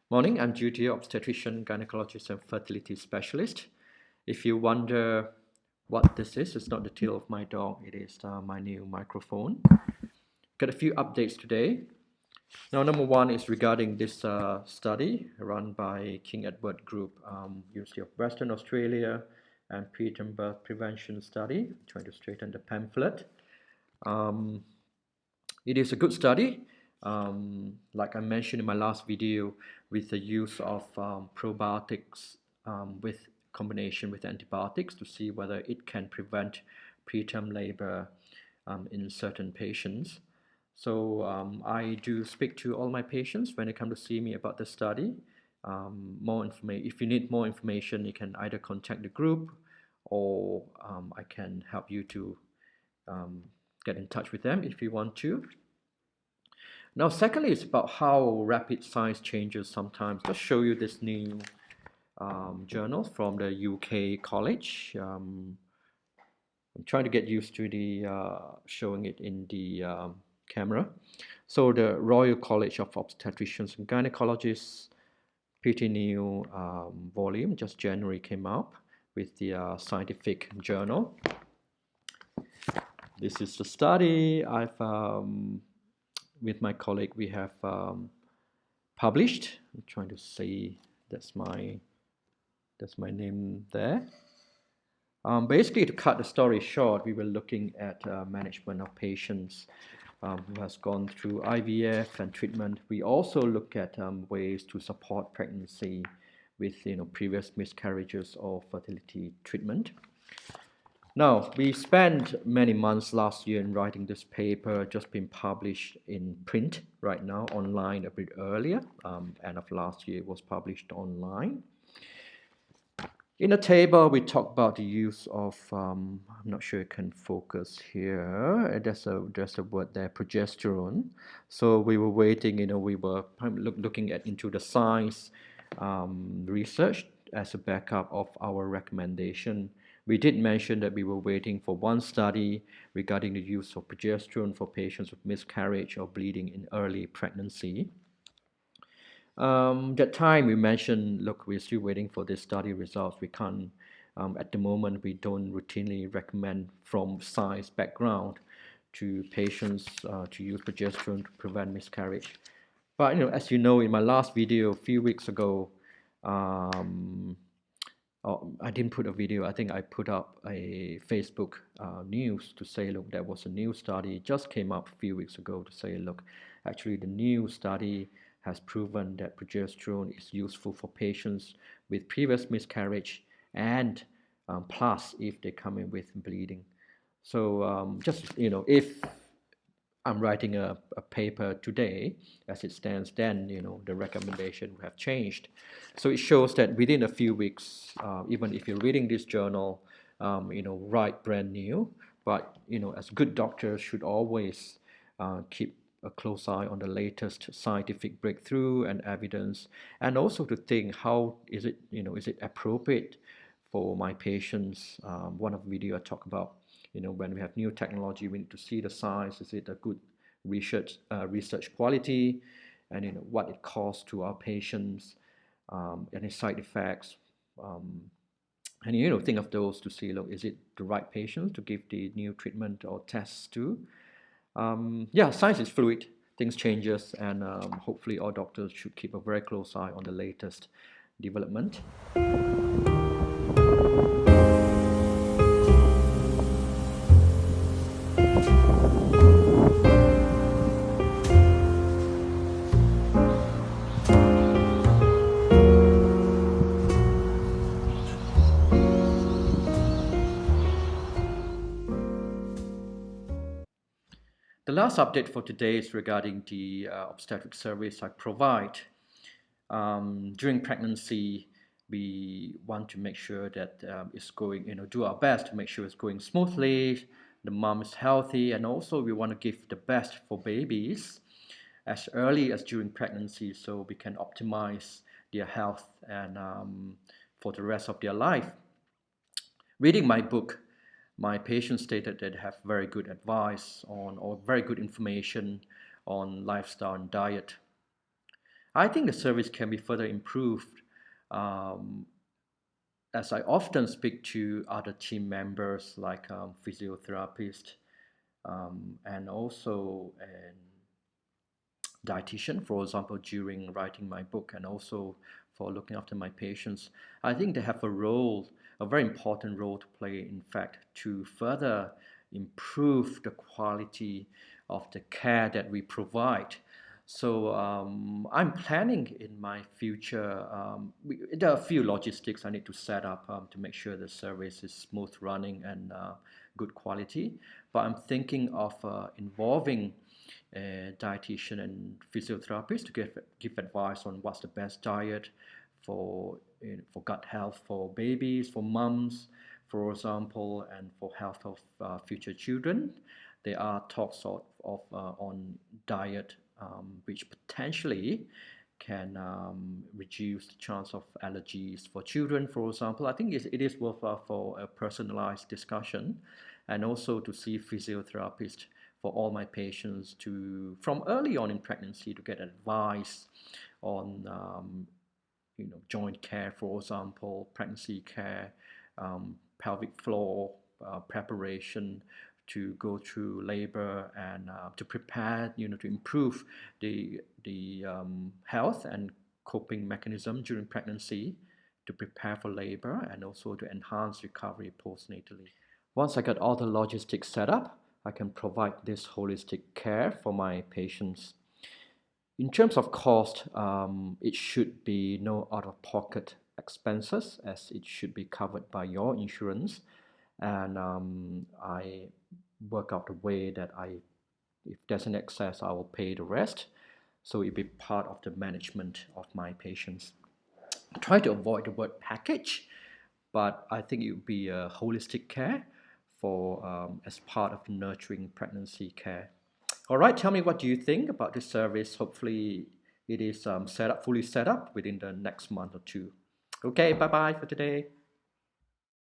Morning, I'm Teoh, obstetrician, gynecologist, and fertility specialist. If you wonder what this is, it's not the tail of my dog, it is my new microphone. Got a few updates today. Now, number one is regarding this study run by King Edward Group, University of Western Australia, and preterm birth prevention study, trying to straighten the pamphlet. It is a good study. Like I mentioned in my last video, with the use of probiotics with combination with antibiotics to see whether it can prevent preterm labor in certain patients. So I do speak to all my patients when they come to see me about the study. More information. If you need more information, you can either contact the group, or I can help you to get in touch with them if you want to. Now, secondly, it's about how rapid science changes sometimes. Just show you this new journal from the UK college. I'm trying to get used to the showing it in the camera. So the Royal College of Obstetricians and Gynecologists, pretty new volume, just January came out with the scientific journal. This is the study I've with my colleague we have published. I'm trying to see, that's my name there. Basically, to cut the story short, we were looking at management of patients who has gone through IVF and treatment. We also look at ways to support pregnancy with previous miscarriages or fertility treatment. Now, we spent many months last year in writing this paper, just been published in print right now, online a bit earlier. End of last year, it was published online. In the table, we talk about the use of, I'm not sure you can focus here, there's a word there, progesterone. So we were waiting, we were looking into the science research as a backup of our recommendation. We did mention that we were waiting for one study regarding the use of progesterone for patients with miscarriage or bleeding in early pregnancy. That time we mentioned, look, we're still waiting for this study results. We can't, at the moment, we don't routinely recommend from science background to patients to use progesterone to prevent miscarriage. But as you know, in my last video a few weeks ago, I didn't put a video. I think I put up a Facebook news to say, look, there was a new study just came up a few weeks ago to say, look, actually the new study has proven that progesterone is useful for patients with previous miscarriage and plus if they come in with bleeding. So just if I'm writing a paper today, as it stands, then the recommendation will have changed. So it shows that within a few weeks, even if you're reading this journal, write brand new, but as good doctors should always keep a close eye on the latest scientific breakthrough and evidence, and also to think how is it appropriate for my patients. One of the video I talk about, when we have new technology, we need to see the science. Is it a good research quality, and what it costs to our patients, any side effects, and think of those to see, look, is it the right patient to give the new treatment or tests to? Yeah, science is fluid, things changes, and hopefully all doctors should keep a very close eye on the latest development. The last update for today is regarding the obstetric service I provide. During pregnancy, we want to make sure that it's going, do our best to make sure it's going smoothly, the mom is healthy, and also we want to give the best for babies as early as during pregnancy so we can optimize their health and for the rest of their life. Reading my book, my patients stated that they have very good advice on, or very good information on lifestyle and diet. I think the service can be further improved, um, as I often speak to other team members like physiotherapists, and also an dietitian, for example, during writing my book and also for looking after my patients. I think they have a role, a very important role to play, in fact, to further improve the quality of the care that we provide. So I'm planning in my future. There are a few logistics I need to set up to make sure the service is smooth running and good quality. But I'm thinking of involving a dietitian and physiotherapist to give advice on what's the best diet for gut health for babies, for mums, for example, and for health of future children. There are talks on diet which potentially can reduce the chance of allergies for children, for example. I think it is worthwhile for a personalized discussion and also to see physiotherapists for all my patients to, from early on in pregnancy, to get advice on joint care, for example, pregnancy care, pelvic floor preparation to go through labor and to prepare, to improve the health and coping mechanism during pregnancy, to prepare for labor and also to enhance recovery postnatally. Once I get all the logistics set up, I can provide this holistic care for my patients. In terms of cost, it should be no out-of-pocket expenses as it should be covered by your insurance. And I work out the way that if there's an excess, I will pay the rest. So it'll be part of the management of my patients. I try to avoid the word package, but I think it would be a holistic care for as part of the nurturing pregnancy care. All right, tell me what do you think about this service. Hopefully it is fully set up within the next month or two. Okay, bye bye for today.